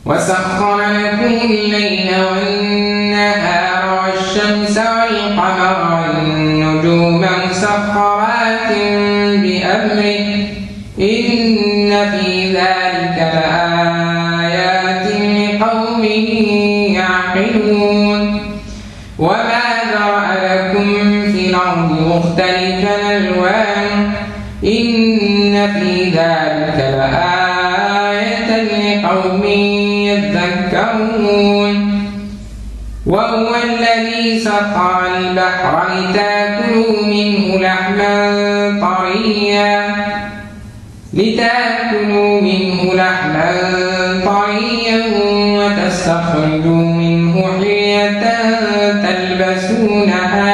وسخر لكم الليل والنهار والشمس والقمر والنجوم مسخرات بأمره إن في ذلك لآيات لقوم يعقلون وما ذرأ لكم في الأرض مختلفا ألوانه إن في ذلك لآية لقوم يذكرون وهو الذي سخر البحر لتأكلوا منه لحما طريا وتستخرجوا منه حلية تلبسونها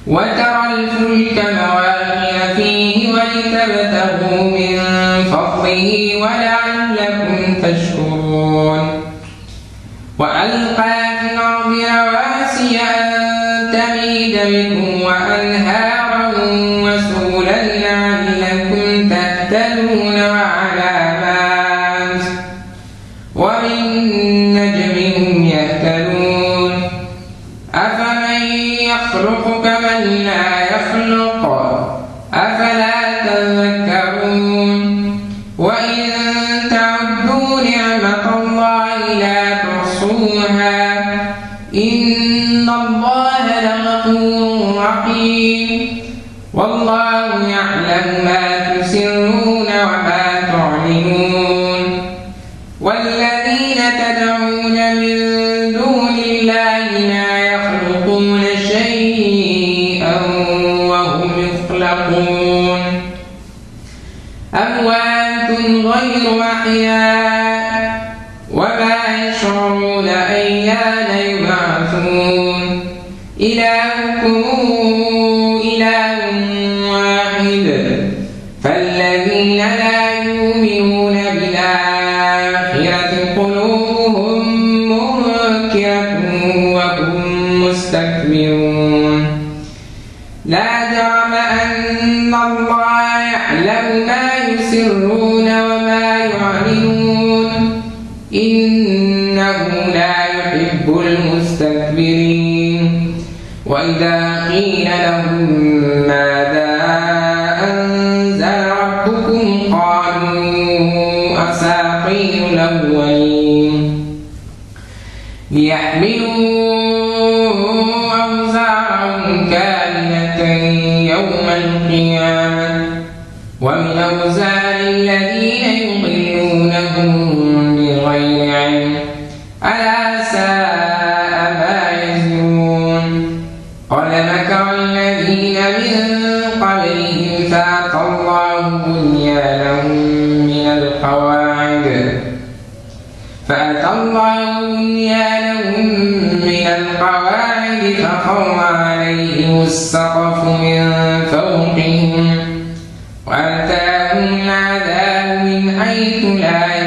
وترى الفلك مواخر فيه ولتبتغوا من فضله ولعلكم تشكرون وألقى في الأرض رواسي أن تميد بكم وأنهارا وسبلا لعلكم تهتدون وعلامات وبالنجم هم يهتدون أفمن يخلق كمن لا يخلق أفلا تذكرون وإن تعدوا نعمة الله لا تحصوها إن الله لغفور رحيم والله يعلم ما تسرون وما تعلنون والذين تدعون من دون الله لا يخلقون شيئا وهم يخلقون أموات غير أحياء وما يشعرون أيان يبعثون إلهكم إله واحد فالذين لا يؤمنون بالآخرة قلوبهم منكرة وهم مستكبرون لا جرم أن الله يعلم ما يسرون وما يعلنون إنه لا يحب المستكبرين وإذا قيل لهم ماذا أنزل ربكم قالوا أساطير الأولين ليحملوا أوزارهم كاملة يوم القيامة ومن أوزار الذين يضلونهم بغير علم ألا ساء ما يزرون قد مكر الذين من قبلهم فأتى الله بنيانهم من القواعد فخر عليهم السقف من فوقهم وأتاهم العذاب من حيث لا